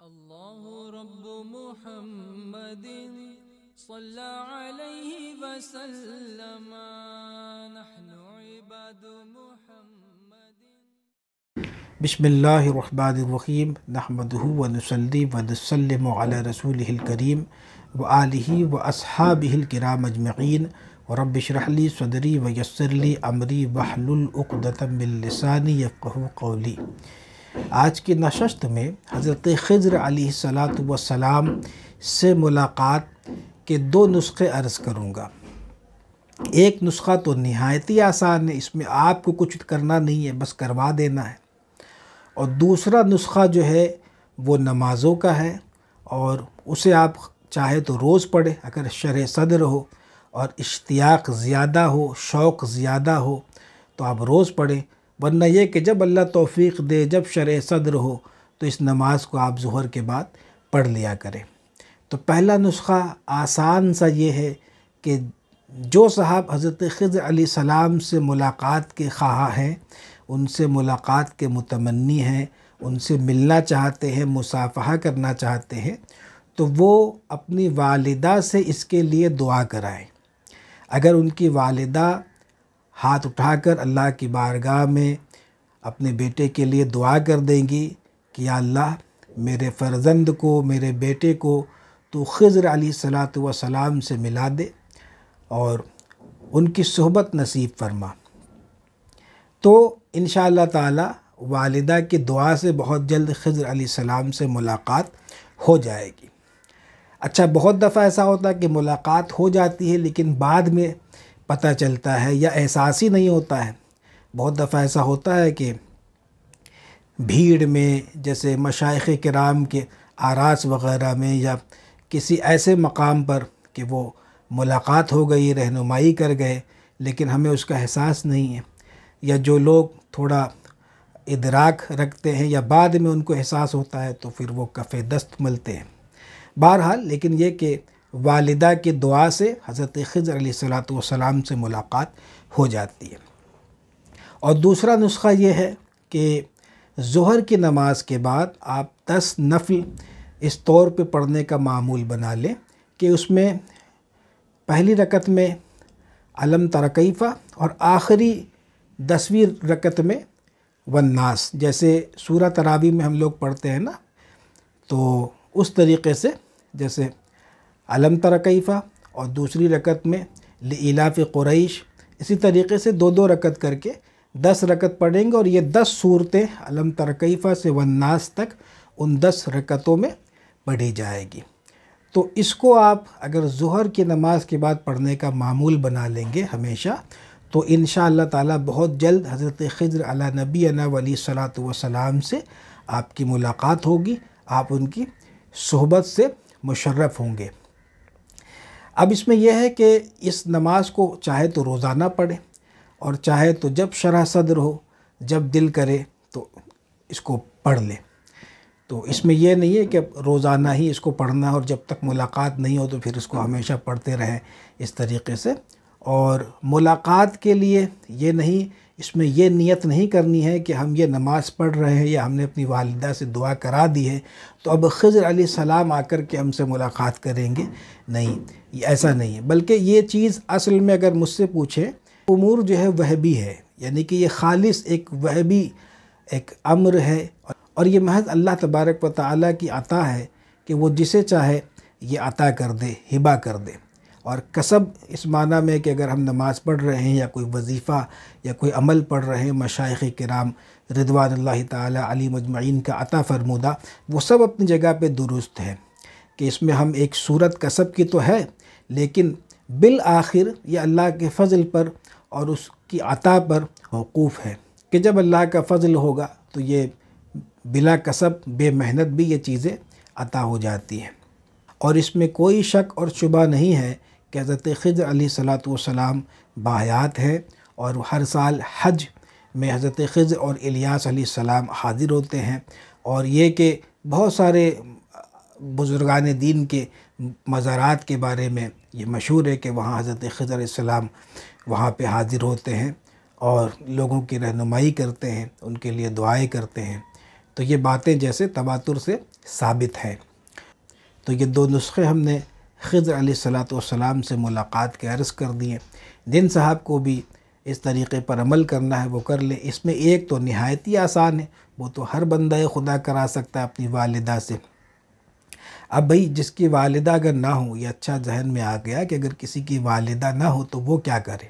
الله رب محمد صلى عليه وسلم نحن عباد محمد. بسم اللہ الرحمن الرحیم نحمدہ ونصلی ونسلم علی رسولہ الکریم وآلہ واصحابہ الکرام اجمعین ورب اشرح لی صدری ویسر لی امری واحلل عقدۃ من لسانی یفقہوا قولی. آج کی نشست میں حضرت خضر علیہ السلام سے ملاقات کے دو نسخے عرض کروں گا. ایک نسخہ تو نہایت ہی آسان ہے، اس میں آپ کو کچھ کرنا نہیں ہے، بس کروا دینا ہے. اور دوسرا نسخہ جو ہے وہ نمازوں کا ہے، اور اسے آپ چاہے تو روز پڑھے اگر شرح صدر ہو اور اشتیاق زیادہ ہو، شوق زیادہ ہو تو آپ روز پڑھیں، ورنہ یہ کہ جب اللہ توفیق دے، جب شرح صدر ہو تو اس نماز کو آپ ظہر کے بعد پڑھ لیا کریں. تو پہلا نسخہ آسان سا یہ ہے کہ جو صاحب حضرت خضر علیہ السلام سے ملاقات کے خواہاں ہیں، ان سے ملاقات کے متمنی ہیں، ان سے ملنا چاہتے ہیں، مصافحہ کرنا چاہتے ہیں، تو وہ اپنی والدہ سے اس کے لیے دعا کرائیں. اگر ان کی والدہ ہاتھ اٹھا کر اللہ کی بارگاہ میں اپنے بیٹے کے لیے دعا کر دیں گی کہ یا اللہ میرے فرزند کو، میرے بیٹے کو تو خضر علیہ السلام سے ملا دے اور ان کی صحبت نصیب فرما، تو انشاءاللہ تعالی والدہ کی دعا سے بہت جلد خضر علیہ السلام سے ملاقات ہو جائے گی. اچھا، بہت دفعہ ایسا ہوتا ہے کہ ملاقات ہو جاتی ہے لیکن بعد میں پتہ چلتا ہے یا احساس ہی نہیں ہوتا ہے. بہت دفعہ ایسا ہوتا ہے کہ بھیڑ میں، جیسے مشائخ کرام کے آراس وغیرہ میں یا کسی ایسے مقام پر کہ وہ ملاقات ہو گئی، رہنمائی کر گئے، لیکن ہمیں اس کا احساس نہیں ہے، یا جو لوگ تھوڑا ادراک رکھتے ہیں یا بعد میں ان کو احساس ہوتا ہے تو پھر وہ کف دست ملتے ہیں. بہرحال لیکن یہ کہ والدہ کی دعا سے حضرت خضر علیہ السلام سے ملاقات ہو جاتی ہے. اور دوسرا نسخہ یہ ہے کہ ظہر کی نماز کے بعد آپ 10 نفل اس طور پہ پڑھنے کا معمول بنا لیں کہ اس میں پہلی رکعت میں علم تر کیف اور آخری 10ویں رکعت میں والناس، جیسے سورہ تراویح میں ہم لوگ پڑھتے ہیں نا، تو اس طریقے سے جیسے علم تر کیف اور دوسری رکعت میں لإلاف قریش، اسی طریقے سے 2 رکعت کر کے 10 رکعت پڑھیں گے، اور یہ 10 صورتیں علم تر کیف سے والناس تک ان 10 رکعتوں میں پڑھی جائے گی. تو اس کو آپ اگر ظہر کی نماز کے بعد پڑھنے کا معمول بنا لیں گے ہمیشہ، تو انشاءاللہ تعالی بہت جلد حضرت خضر علی نبینا علیہ الصلوۃ والسلام سے آپ کی ملاقات ہوگی، آپ ان کی صحبت سے مشرف ہوں گے. اب اس میں یہ ہے کہ اس نماز کو چاہے تو روزانہ پڑھیں اور چاہے تو جب شرح صدر ہو، جب دل کرے تو اس کو پڑھ لیں. تو اس میں یہ نہیں ہے کہ روزانہ ہی اس کو پڑھنا ہے اور جب تک ملاقات نہیں ہو تو پھر اس کو ہمیشہ پڑھتے رہیں اس طریقے سے. اور ملاقات کے لیے یہ نہیں، اس میں یہ نیت نہیں کرنی ہے کہ ہم یہ نماز پڑھ رہے ہیں یا ہم نے اپنی والدہ سے دعا کرا دی ہے تو اب خضر علیہ السلام آ کر کے ہم سے ملاقات کریں گے. نہیں، یہ ایسا نہیں ہے، بلکہ یہ چیز اصل میں اگر مجھ سے پوچھیں، امور جو ہے وہبی ہے، یعنی کہ یہ خالص ایک وہبی ایک امر ہے، اور یہ محض اللہ تبارک و تعالیٰ کی عطا ہے کہ وہ جسے چاہے یہ عطا کر دے، ہبہ کر دے. اور کسب اس معنی میں کہ اگر ہم نماز پڑھ رہے ہیں یا کوئی وظیفہ یا کوئی عمل پڑھ رہے ہیں مشائخ کرام رضوان اللہ تعالی علیہم اجمعین کا عطا فرمودہ، وہ سب اپنی جگہ پہ درست ہے کہ اس میں ہم ایک صورت کسب کی تو ہے، لیکن بالآخر یہ اللہ کے فضل پر اور اس کی عطا پر موقوف ہے کہ جب اللہ کا فضل ہوگا تو یہ بلا کسب، بے محنت بھی یہ چیزیں عطا ہو جاتی ہیں. اور اس میں کوئی شک اور شبہ نہیں ہے کہ حضرت خضر علیہ السلام باحیات ہیں، اور ہر سال حج میں حضرت خضر اور الیاس علیہ السلام حاضر ہوتے ہیں. اور یہ کہ بہت سارے بزرگان دین کے مزارات کے بارے میں یہ مشہور ہے کہ وہاں حضرت خضر علیہ السلام وہاں پہ حاضر ہوتے ہیں اور لوگوں کی رہنمائی کرتے ہیں، ان کے لیے دعائیں کرتے ہیں. تو یہ باتیں جیسے تواتر سے ثابت ہیں۔ تو یہ 2 نسخے ہم نے خضر علیہ السلام سے ملاقات کے عرض کر دیے۔ جن صاحب کو بھی اس طریقے پر عمل کرنا ہے وہ کر لے۔ اس میں ایک تو نہایت ہی آسان ہے، وہ تو ہر بندہ خدا کرا سکتا ہے اپنی والدہ سے۔ اب بھئی جس کی والدہ اگر نہ ہو، یہ اچھا ذہن میں آ گیا کہ اگر کسی کی والدہ نہ ہو تو وہ کیا کرے؟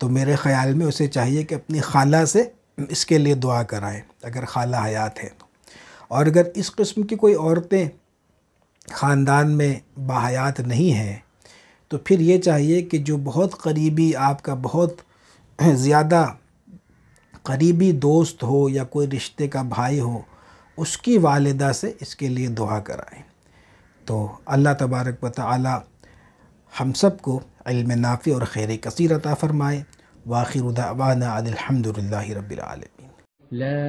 تو میرے خیال میں اسے چاہیے کہ اپنی خالہ سے اس کے لیے دعا کرائیں اگر خالہ حیات ہے تو۔ اور اگر اس قسم کی کوئی عورتیں خاندان میں باحیات نہیں ہیں تو پھر یہ چاہیے کہ جو بہت قریبی، آپ کا بہت زیادہ قریبی دوست ہو یا کوئی رشتے کا بھائی ہو، اس کی والدہ سے اس کے لیے دعا کرائیں۔ تو اللہ تبارک و تعالی ہم سب کو علم نافع اور خیر کثیر عطا فرمائے۔ وآخر دعوانا ان الحمد للہ رب العالمین۔ لا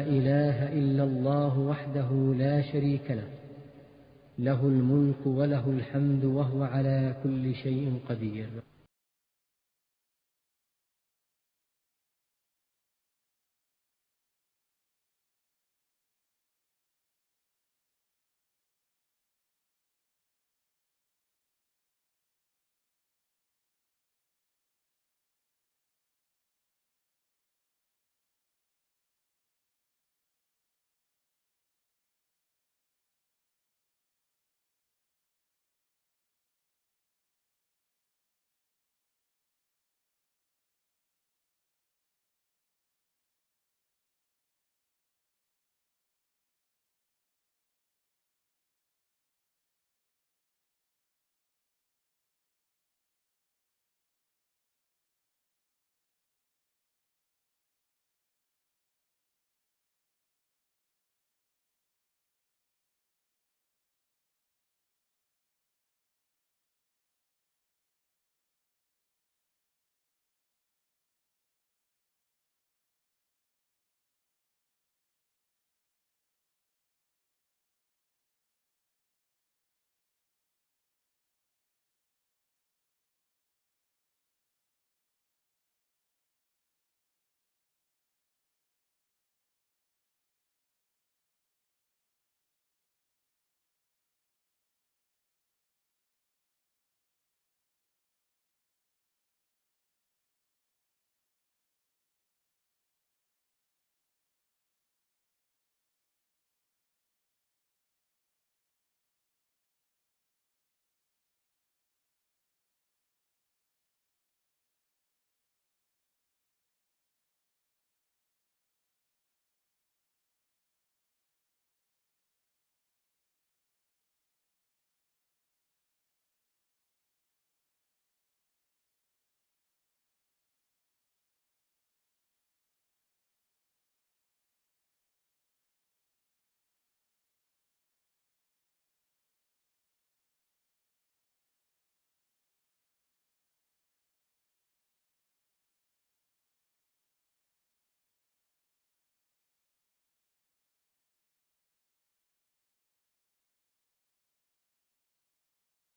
إله إلا الله وحده لا شريك له له الملك وله الحمد وهو على كل شيء قدير